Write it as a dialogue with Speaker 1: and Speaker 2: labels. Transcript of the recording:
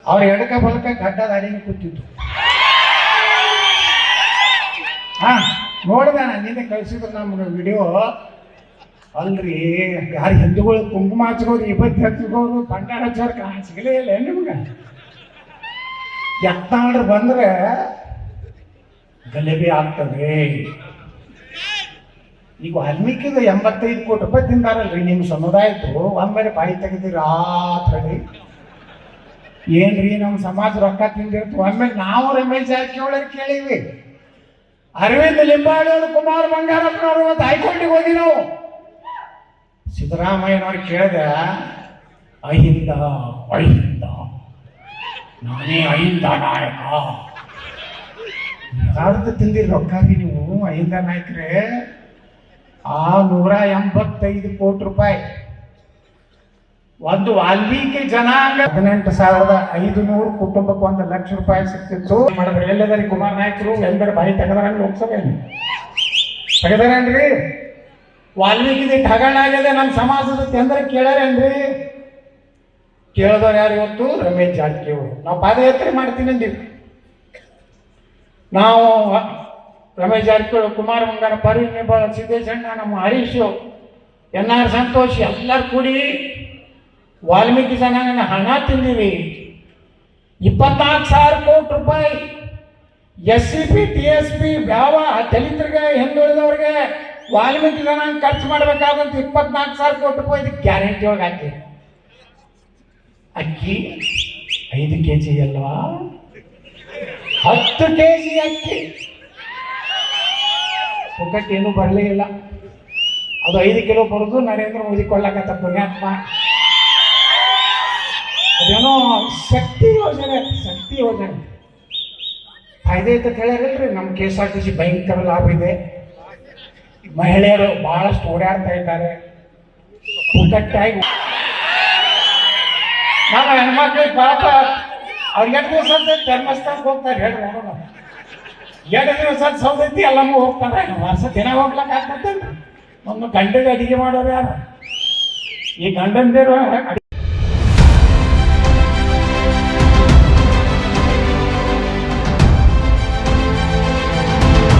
Speaker 1: ಅವ್ರ ಎಡಕ ಬಲಕ ಗಡ್ಡ ದಾಡಿಗೆ ಕೂತಿದ್ದು. ಹಾ ನೋಡ್ದೆ ನಾನು ನಿನ್ನೆ ಕಳಿಸಿದ್ರು ನಮ್ಮ ವಿಡಿಯೋ. ಅಲ್ರಿ ಯಾರು ಹಿಂದೂಗಳು ಕುಂಕುಮ ಹಚ್ಕೋರು, ಇಬ್ಬತ್ತು ಹಚ್ಕೋರು, ಬಂಗಾರ ಹಚ್ಚೋರು ಸಿಗಲೇ ಇಲ್ಲ ನಿಮ್ಗೆ. ಎತ್ತಾಡ್ರು ಬಂದ್ರೆ ಗಲಭೆ ಆಗ್ತದೆ. ಈಗ ವಾಲ್ಮೀಕಿದು 85 ಕೋಟಿ ರೂಪಾಯಿ ತಿಂದಾರಲ್ರಿ ನಿಮ್ಮ ಸಮುದಾಯದ್ದು. ಒಮ್ಮೆಲೆ ಬಾಯಿ ತೆಗೆದಿರಿ ರಾತ್ರಿ ಏನ್ರಿ ನಮ್ಮ ಸಮಾಜ ರೊಕ್ಕ ತಿಂದಿರ್ತು. ಒಮ್ಮೆಲೆ ನಾವು ರಮೇಶ್ ಜಾರಕಿಹೊಳಿ ಕೇಳಿವಿ, ಅರವಿಂದ್ ಲಿಂಬಾವಳಿ, ಕುಮಾರ್ ಬಂಗಾರಪ್ಪನವರು ಮತ್ತು ಹೈಕೋರ್ಟಿಗೆ ಹೋಗಿ ನಾವು ಸಿದ್ದರಾಮಯ್ಯನವ್ರು ಕೇಳಿದೆ, ಅಹಿಂದ ಅಹಿಂದ ನಾನೇ ಅಹಿಂದ ನಾಯಕ. ಯಾರ್ದು ತಿಂದಿರಿ ರೊಕ್ಕಾಗಿ ನೀವು ಅಹಿಂದ ನಾಯಕರೇ? ಆ 185 ಕೋಟಿ ರೂಪಾಯಿ ಒಂದು ವಾಲ್ಮೀಕಿ ಜನಾಂಗ 18,500 ಕುಟುಂಬಕ್ಕೆ 1 ಲಕ್ಷ ರೂಪಾಯಿ ಸಿಕ್ತಿತ್ತು. ಮಾಡಿದ್ರೆ ಎಲ್ಲದರಿ ಕುಮಾರ್ ನಾಯಕರು ಎಲ್ಲರ ಬಾಯಿ ತೆಗೆದಾರಂದ್ರೆ ಲೋಕಸಭೆಯಲ್ಲಿ ತೆಗೆದಾರೇನ್ರಿ? ವಾಲ್ಮೀಕಿ ಹಗರಣ ಆಗಿದೆ ನಮ್ಮ ಸಮಾಜದ ತಂದ್ರೆ ಕೇಳ್ಯಾರೇನ್ರಿ? ಕೇಳಿದವ್ರು ಯಾರು ಇವತ್ತು? ರಮೇಶ್ ಜಾರಕಿಹೊಳಿ. ನಾವು ಪಾದಯಾತ್ರೆ ಮಾಡ್ತೀನಿ ಅಂದೀವಿ. ನಾವು ರಮೇಶ್ ಜಾರಕಿಹೊಳಿ, ಕುಮಾರ್ ಬಂಗಾರಪ್ಪ, ಅರವಿಂದ್ ಸಿದ್ದೇಶಣ್ಣ, ನಮ್ಮ ಹರೀಶ್, NR ಸಂತೋಷ್ ಎಲ್ಲರೂ ಕೂಡಿ ವಾಲ್ಮೀಕಿ ಜನಾಂಗನ ಹಣ ತಿಂದಿವಿ. 24,000 ಕೋಟಿ ರೂಪಾಯಿ SCP TSP ಯಾವ ದಲಿತರಿಗೆ, ಹಿಂದುಳಿದವ್ರಿಗೆ, ವಾಲ್ಮೀಕಿ ಜನಾಂಗ ಖರ್ಚು ಮಾಡಬೇಕಾದಂತ 24,000 ಕೋಟಿ ರೂಪಾಯಿ ಇದಕ್ಕೆ ಗ್ಯಾರಂಟಿ ಒಳಗೆ ಹಾಕಿ. ಅಕ್ಕಿ 5 kg ಅಲ್ವಾ, 10 kg ಅಕ್ಕಿ ಪುಕ್ಕಟ್ಟು ಏನೂ ಬರಲೇ ಇಲ್ಲ. ಅದು 5 ಕಿಲೋ ಬರೋದು ನರೇಂದ್ರ ಮೋದಿ ಕೊಳ್ಳಕತ್ತ ಪುಣ್ಯಾತ್ಮ. ಅದೇನೋ ಶಕ್ತಿ ಯೋಜನೆ, ಶಕ್ತಿ ಯೋಜನೆ ಫಾಯ್ದೆ ಅಂತ ಹೇಳ್ಯಾರಲ್ರಿ. ನಮ್ಮ KSRTC ಭಯಂಕರ ಲಾಭ ಇದೆ. ಮಹಿಳೆಯರು ಬಹಳಷ್ಟು ಓಡಾಡ್ತಾ ಇದ್ದಾರೆ ಪುಕ್ಕಟ್ಟಾಗಿ. ನಮ್ಮ ಹೆಣ್ಮಕ್ಳಿಗೆ ಪಾಪ ಅವ್ರು 2 ದಿವಸ ಧರ್ಮಸ್ಥಳಕ್ಕೆ ಹೋಗ್ತಾರೆ ಹೇಳ್ರಿ. ನೋಡೋಣ 2 ದಿವಸ ಸೌದೈತಿ ಎಲ್ಲನೂ ಹೋಗ್ತಾರೆ. ವರ್ಷ ದಿನ ಹೋಗ್ಲಕ್ಕ ಆಗ್ತದೆ. ಒಂದು ಗಂಟೆಗೆ ಅಡಿಗೆ ಮಾಡೋರು ಯಾರು? ಈ ಗಂಡಂದೇರು